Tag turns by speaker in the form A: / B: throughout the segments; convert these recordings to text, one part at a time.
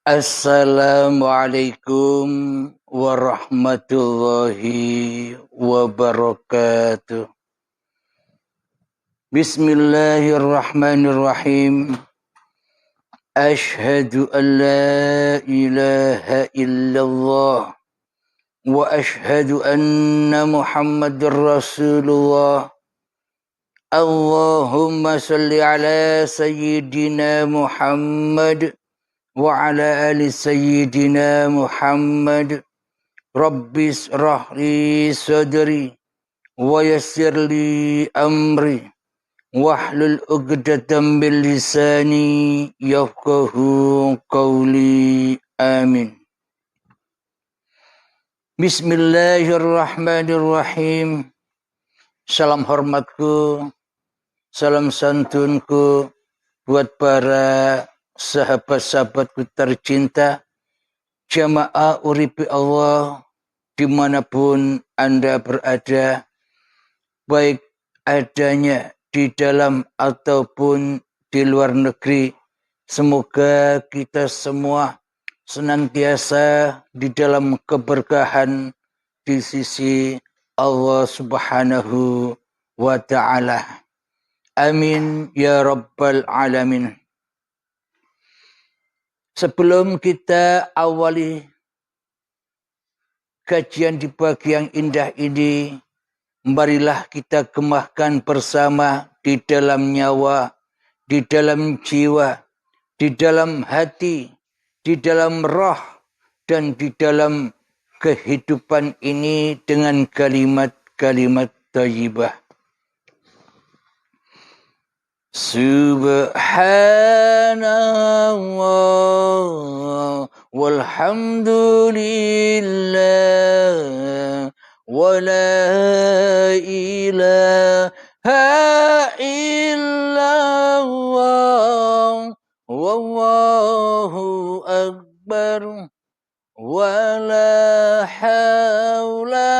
A: Assalamualaikum warahmatullahi wabarakatuh. Bismillahirrahmanirrahim. Ashhadu an la ilaha illallah wa ashhadu anna Muhammadar Rasulullah. Allahumma salli ala sayyidina Muhammad wa ala ali sayyidina Muhammad. Rabbis rahli sadri wa yassirli amri wahlul 'uqdatam min lisani yafqahu qawli. Amin. Bismillahirrahmanirrahim. Salam hormatku, salam santunku buat para sahabat-sahabatku tercinta, jamaah uripi Allah dimanapun Anda berada, baik adanya di dalam ataupun di luar negeri. Semoga kita semua senantiasa di dalam keberkahan di sisi Allah Subhanahu wa Ta'ala. Amin ya Rabbal Alamin. Sebelum kita awali kajian di pagi yang indah ini, marilah kita gemahkan bersama di dalam nyawa, di dalam jiwa, di dalam hati, di dalam roh, dan di dalam kehidupan ini dengan kalimat-kalimat thayyibah. Subhanallah walhamdulillah wa la ilaha illallah wallahu akbar wa la hawla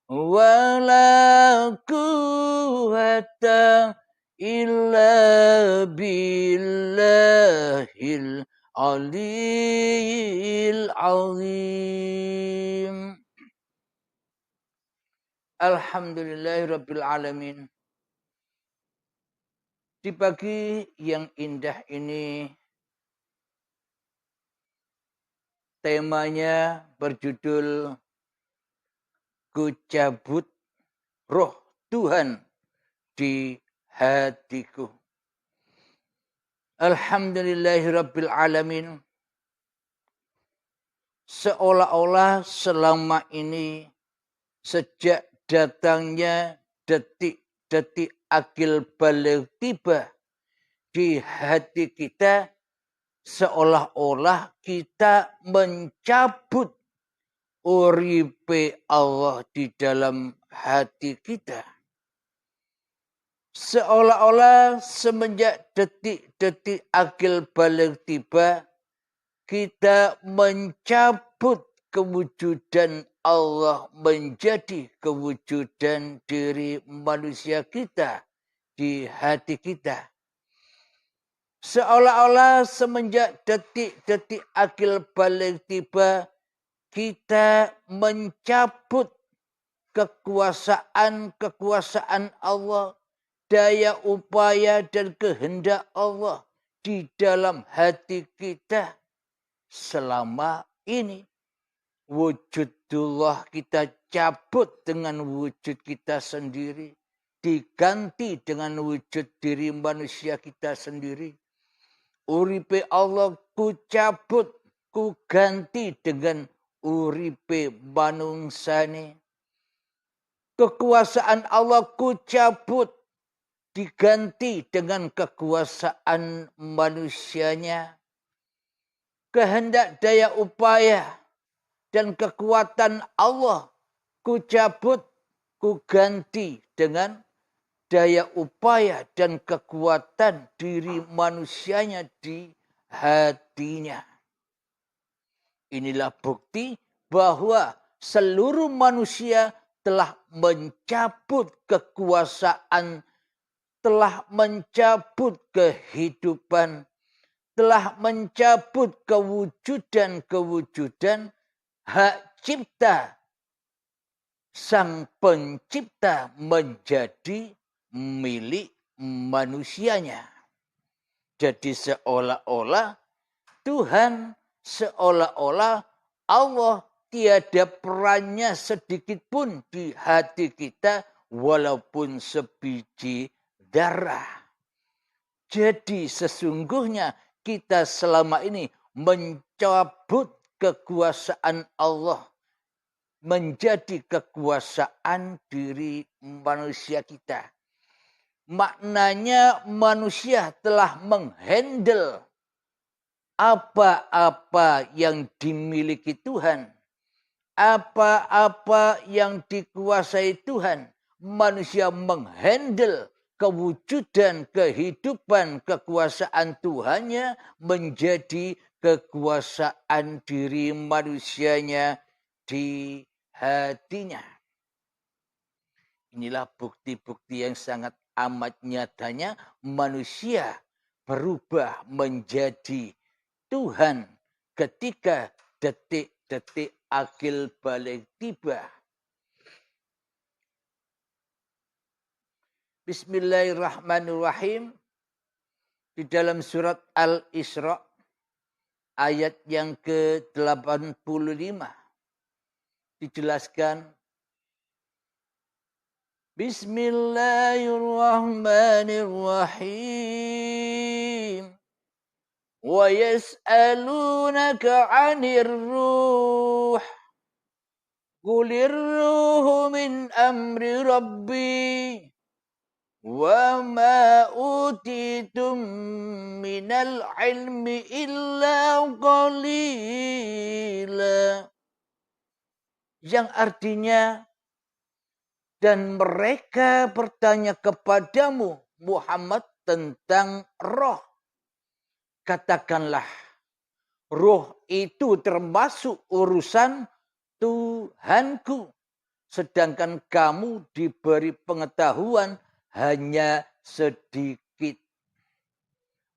A: wa la quwwata illa billahil aliyil azim. Alhamdulillahirabbil alamin. Di pagi yang indah ini, temanya berjudul Ku cabut roh Tuhan di hatiku. Alhamdulillahirabbil alamin. Seolah-olah selama ini, sejak datangnya detik-detik akil balik tiba di hati kita, seolah-olah kita mencabut uripe Allah di dalam hati kita. Seolah-olah semenjak detik-detik akil balik tiba, kita mencabut kewujudan Allah menjadi kewujudan diri manusia kita di hati kita. Seolah-olah semenjak detik-detik akil balik tiba, kita mencabut kekuasaan Allah, daya upaya dan kehendak Allah di dalam hati kita. Selama ini wujudullah kita cabut dengan wujud kita sendiri, diganti dengan wujud diri manusia kita sendiri. Uripe Allah ku cabut, ku ganti dengan uripe manungsane. Kekuasaan Allah ku cabut, diganti dengan kekuasaan manusianya. Kehendak daya upaya dan kekuatan Allah ku cabut, ku ganti dengan daya upaya dan kekuatan diri manusianya di hatinya. Inilah bukti bahwa seluruh manusia telah mencabut kekuasaan, telah mencabut kehidupan, telah mencabut kewujudan-kewujudan hak cipta sang pencipta menjadi milik manusianya. Jadi seolah-olah Tuhan, seolah-olah Allah tiada perannya sedikit pun di hati kita walaupun sebiji darah. Jadi sesungguhnya kita selama ini mencabut kekuasaan Allah menjadi kekuasaan diri manusia kita. Maknanya manusia telah menghandle apa-apa yang dimiliki Tuhan. Apa-apa yang dikuasai Tuhan. Manusia menghandle kewujudan, kehidupan, kekuasaan Tuhannya menjadi kekuasaan diri manusianya di hatinya. Inilah bukti-bukti yang sangat amat nyatanya manusia berubah menjadi Tuhan ketika detik-detik akil balik tiba. Bismillahirrahmanirrahim. Di dalam surat Al-Isra ayat yang ke-85 dijelaskan, Bismillahirrahmanirrahim. Wa yas'alunaka 'anir ruh. Qulir ruhu min amri rabbi. Wa ma utitum minal ilmi illa qalila. Yang artinya, dan mereka bertanya kepadamu Muhammad tentang roh. Katakanlah, roh itu termasuk urusan Tuhanku. Sedangkan kamu diberi pengetahuan hanya sedikit.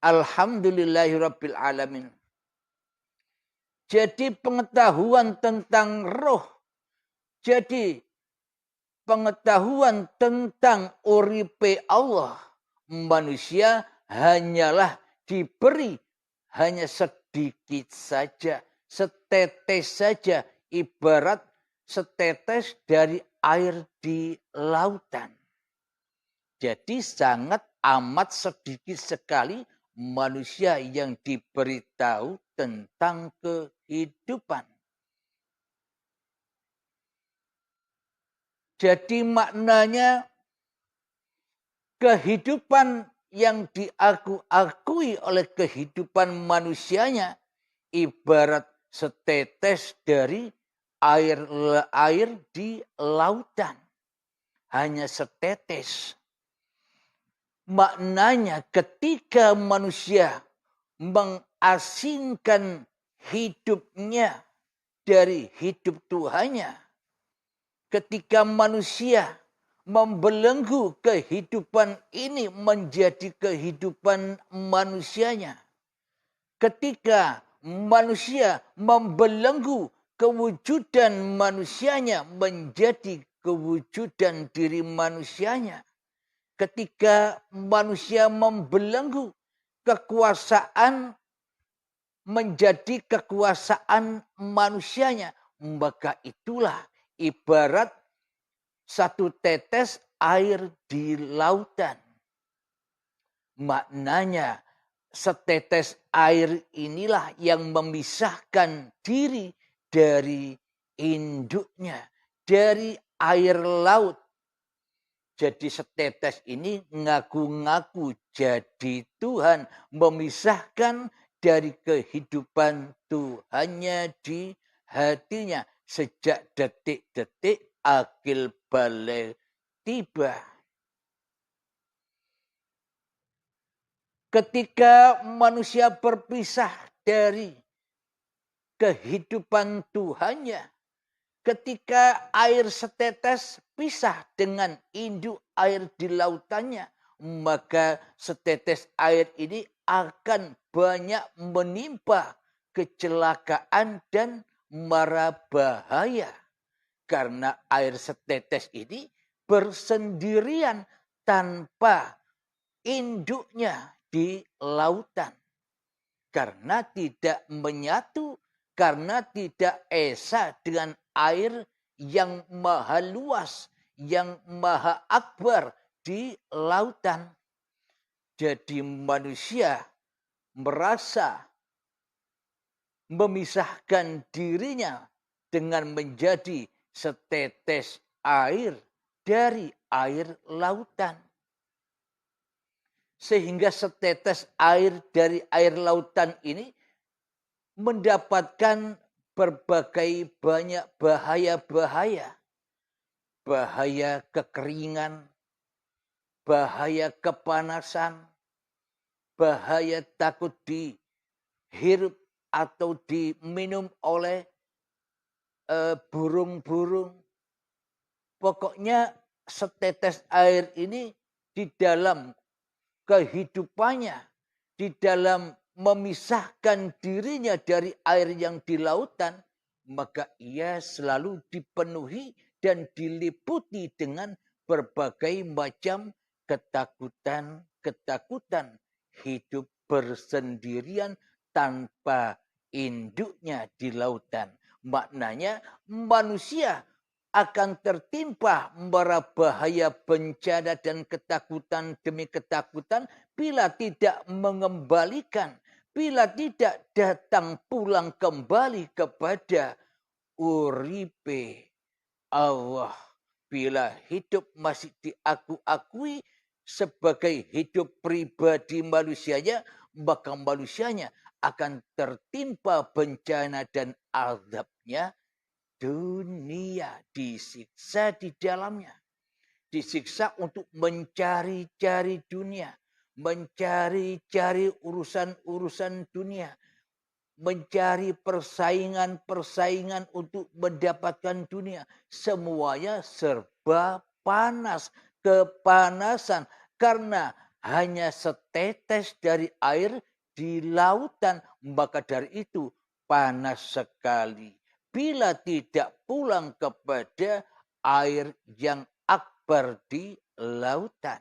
A: Alhamdulillahirabbil alamin. Jadi pengetahuan tentang roh. Jadi pengetahuan tentang uripe Allah, manusia hanyalah diberi hanya sedikit saja, setetes saja, ibarat setetes dari air di lautan. Jadi sangat amat sedikit sekali manusia yang diberitahu tentang kehidupan. Jadi maknanya kehidupan yang diakui oleh kehidupan manusianya ibarat setetes dari air di lautan. Hanya setetes. Maknanya ketika manusia mengasingkan hidupnya dari hidup Tuhannya, ketika manusia membelenggu kehidupan ini menjadi kehidupan manusianya. Ketika manusia membelenggu kewujudan manusianya menjadi kewujudan diri manusianya. Ketika manusia membelenggu kekuasaan menjadi kekuasaan manusianya, maka itulah ibarat satu tetes air di lautan. Maknanya setetes air inilah yang memisahkan diri dari induknya, dari air laut. Jadi setetes ini ngaku-ngaku jadi Tuhan, memisahkan dari kehidupan Tuhannya di hatinya. Sejak detik-detik akil balik tiba. Ketika manusia berpisah dari kehidupan Tuhannya, ketika air setetes pisah dengan induk air di lautannya, maka setetes air ini akan banyak menimpa kecelakaan dan mara bahaya. Karena air setetes ini bersendirian tanpa induknya di lautan. Karena tidak menyatu, karena tidak esa dengan air yang maha luas, yang maha akbar di lautan. Jadi manusia merasa memisahkan dirinya dengan menjadi setetes air dari air lautan. Sehingga setetes air dari air lautan ini mendapatkan berbagai banyak bahaya-bahaya. Bahaya kekeringan, bahaya kepanasan, bahaya takut dihirup atau diminum oleh burung-burung. Pokoknya setetes air ini di dalam kehidupannya, di dalam memisahkan dirinya dari air yang di lautan, maka ia selalu dipenuhi dan diliputi dengan berbagai macam ketakutan hidup bersendirian tanpa induknya di lautan. Maknanya manusia akan tertimpa bara bahaya bencana dan ketakutan demi ketakutan bila tidak mengembalikan, bila tidak datang pulang kembali kepada uripe Allah. Bila hidup masih diakui sebagai hidup pribadi manusianya, maka manusianya akan tertimpa bencana dan azabnya dunia, disiksa di dalamnya. Disiksa untuk mencari-cari dunia, mencari-cari urusan-urusan dunia, mencari persaingan-persaingan untuk mendapatkan dunia. Semuanya serba panas, kepanasan. Karena hanya setetes dari air di lautan. Maka dari itu panas sekali. Bila tidak pulang kepada air yang akbar di lautan.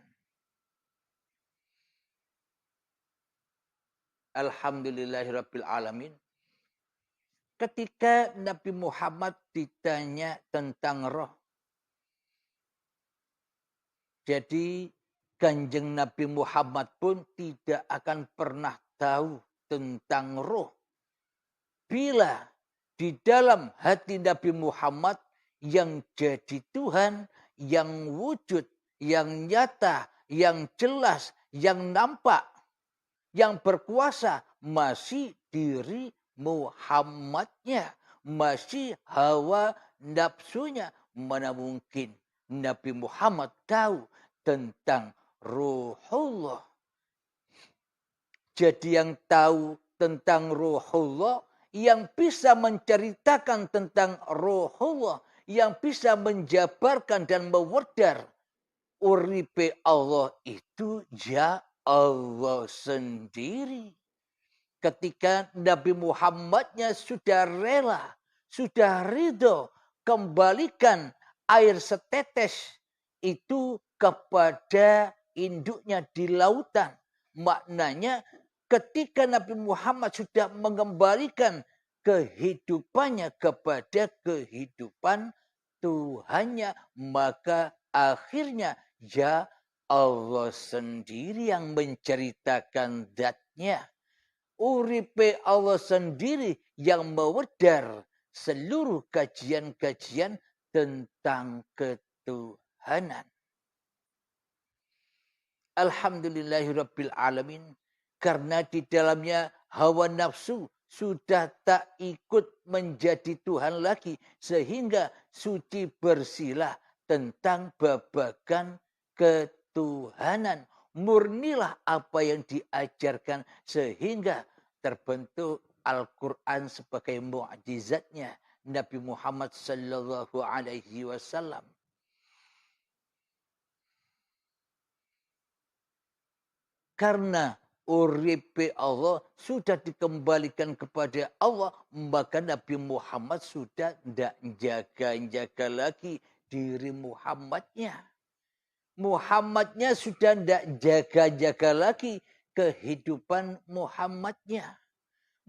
A: Alhamdulillahirabbil alamin. Ketika Nabi Muhammad ditanya tentang roh. Jadi Kanjeng Nabi Muhammad pun tidak akan pernah tahu tentang roh. Bila di dalam hati Nabi Muhammad yang jadi Tuhan, yang wujud, yang nyata, yang jelas, yang nampak, yang berkuasa masih diri Muhammadnya, masih hawa nafsunya. Mana mungkin Nabi Muhammad tahu tentang Ruhullah. Jadi yang tahu tentang Ruhullah, yang bisa menceritakan tentang Ruhullah, yang bisa menjabarkan dan mewedar uripe Allah itu ya Allah sendiri. Ketika Nabi Muhammadnya sudah rela, sudah ridho, kembalikan air setetes itu kepada induknya di lautan. Maknanya ketika Nabi Muhammad sudah mengembalikan kehidupannya kepada kehidupan Tuhannya, maka akhirnya ya Allah sendiri yang menceritakan zatnya. Uripe Allah sendiri yang mewedar seluruh kajian-kajian tentang ketuhanan. Alhamdulillahirabbil alamin. Karena di dalamnya hawa nafsu sudah tak ikut menjadi Tuhan lagi. Sehingga suci bersihlah tentang babagan ketuhanan. Murnilah apa yang diajarkan sehingga terbentuk Al-Quran sebagai mukjizatnya Nabi Muhammad sallallahu alaihi wasallam. Karena uripe Allah sudah dikembalikan kepada Allah, maka Nabi Muhammad sudah tidak jaga-jaga lagi diri Muhammadnya. Muhammadnya sudah tidak jaga-jaga lagi kehidupan Muhammadnya.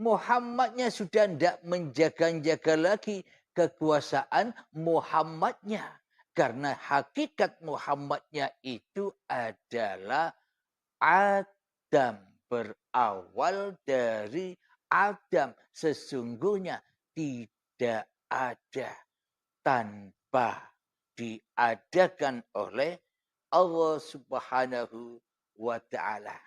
A: Muhammadnya sudah tidak menjaga-jaga lagi kekuasaan Muhammadnya. Karena hakikat Muhammadnya itu adalah Adam. Berawal dari Adam. Sesungguhnya tidak ada tanpa diadakan oleh Allah Subhanahu wa ta'ala.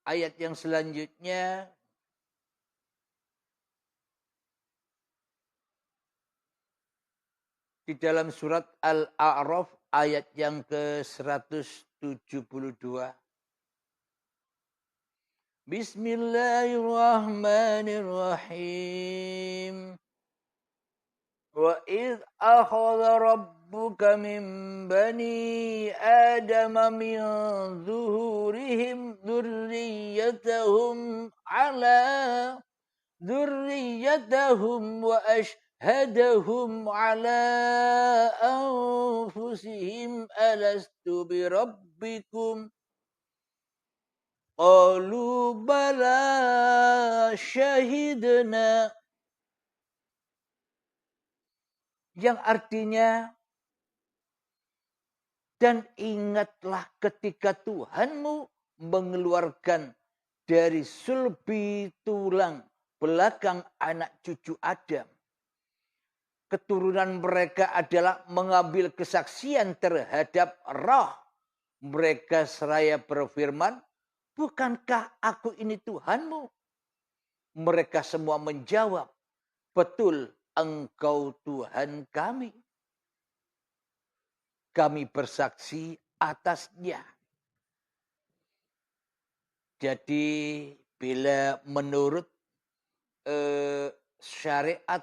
A: Ayat yang selanjutnya di dalam surat Al-A'raf ayat yang ke-172. Bismillahirrahmanirrahim. Wa idh akhadha rabbuka min bani adama min zuhurihim dhurriyyatahum ala ذريتهم وأشهدهم على أنفسهم ألست بربكم قالوا بلى شهدنا, yang artinya, dan ingatlah ketika Tuhanmu mengeluarkan dari sulbi tulang belakang anak cucu Adam. Keturunan mereka adalah mengambil kesaksian terhadap roh. Mereka seraya berfirman, bukankah aku ini Tuhanmu? Mereka semua menjawab, betul engkau Tuhan kami. Kami bersaksi atasnya. Jadi bila menurut syariat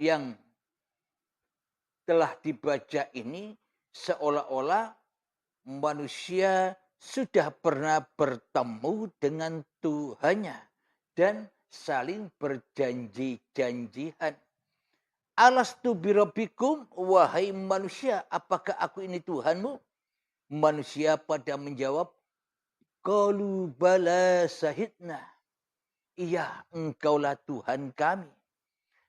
A: yang telah dibaca ini, seolah-olah manusia sudah pernah bertemu dengan Tuhannya dan saling berjanji-janjian. Alastu birabbikum, wahai manusia, apakah aku ini Tuhanmu? Manusia pada menjawab, qalu bala syahidna. Iya, engkaulah Tuhan kami.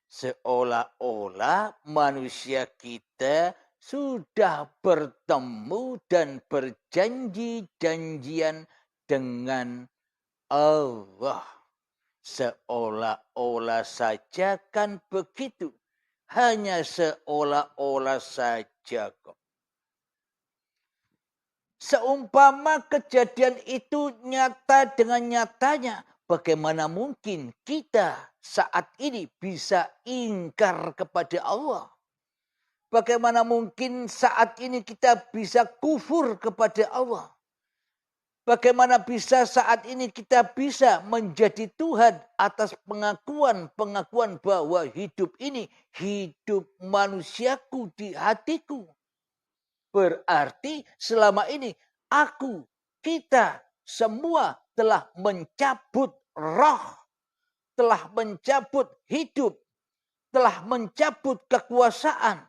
A: Seolah-olah manusia kita sudah bertemu dan berjanji-janjian dengan Allah. Seolah-olah saja kan begitu. Hanya seolah-olah saja kok. Seumpama kejadian itu nyata dengan nyatanya, bagaimana mungkin kita saat ini bisa ingkar kepada Allah? Bagaimana mungkin saat ini kita bisa kufur kepada Allah? Bagaimana bisa saat ini kita bisa menjadi Tuhan atas pengakuan bahwa hidup ini hidup manusiaku di hatiku? Berarti selama ini aku, kita semua telah mencabut roh, telah mencabut hidup, telah mencabut kekuasaan,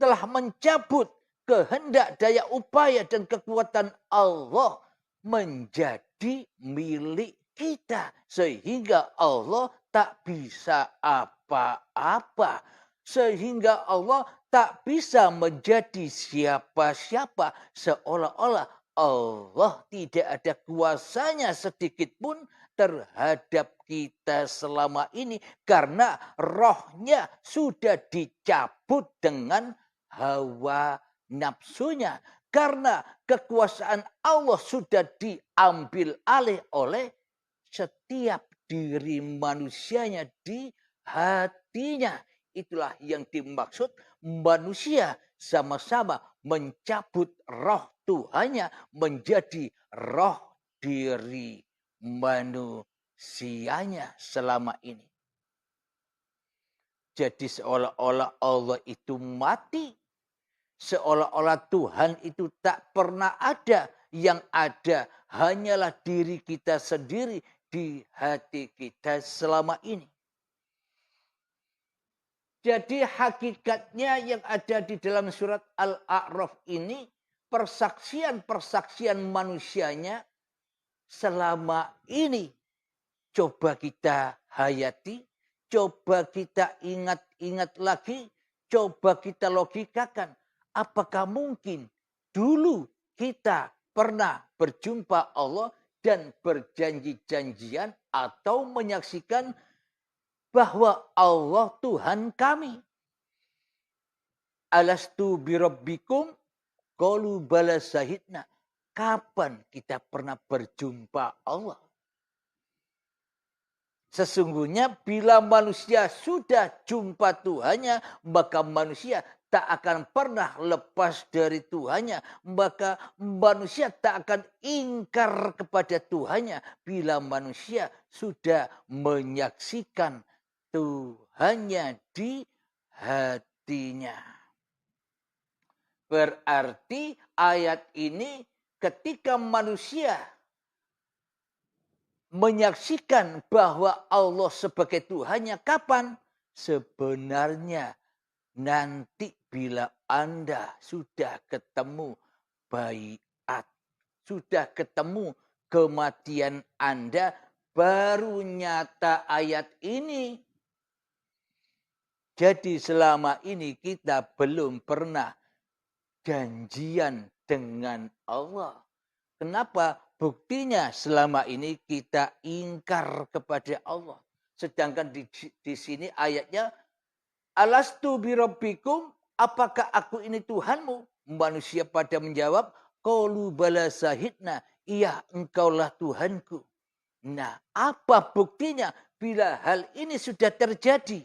A: telah mencabut kehendak, daya upaya dan kekuatan Allah menjadi milik kita. Sehingga Allah tak bisa apa-apa. Sehingga Allah tak bisa menjadi siapa-siapa. Seolah-olah Allah tidak ada kuasanya sedikit pun terhadap kita selama ini. Karena rohnya sudah dicabut dengan hawa nafsunya. Karena kekuasaan Allah sudah diambil alih oleh setiap diri manusianya di hatinya. Itulah yang dimaksud manusia sama-sama mencabut roh Tuhannya menjadi roh diri manusianya selama ini. Jadi seolah-olah Allah itu mati. Seolah-olah Tuhan itu tak pernah ada. Yang ada hanyalah diri kita sendiri di hati kita selama ini. Jadi hakikatnya yang ada di dalam surat Al-A'raf ini, persaksian-persaksian manusianya selama ini. Coba kita hayati, coba kita ingat-ingat lagi, coba kita logikakan. Apakah mungkin dulu kita pernah berjumpa Allah dan berjanji-janjian atau menyaksikan bahwa Allah Tuhan kami. Alastu birabbikum qalu bala syahidna. Kapan kita pernah berjumpa Allah? Sesungguhnya bila manusia sudah jumpa Tuhannya, maka manusia tak akan pernah lepas dari Tuhannya. Maka manusia tak akan ingkar kepada Tuhannya bila manusia sudah menyaksikan Tuhannya di hatinya. Berarti ayat ini ketika manusia menyaksikan bahwa Allah sebagai Tuhannya kapan? Sebenarnya nanti bila Anda sudah ketemu baiat, sudah ketemu kematian Anda, baru nyata ayat ini. Jadi selama ini kita belum pernah janjian dengan Allah. Kenapa? Buktinya selama ini kita ingkar kepada Allah. Sedangkan di sini ayatnya, alastu birabbikum, apakah aku ini Tuhanmu? Manusia pada menjawab, qalu bala syahidna, iya engkaulah Tuhanku. Nah, apa buktinya bila hal ini sudah terjadi?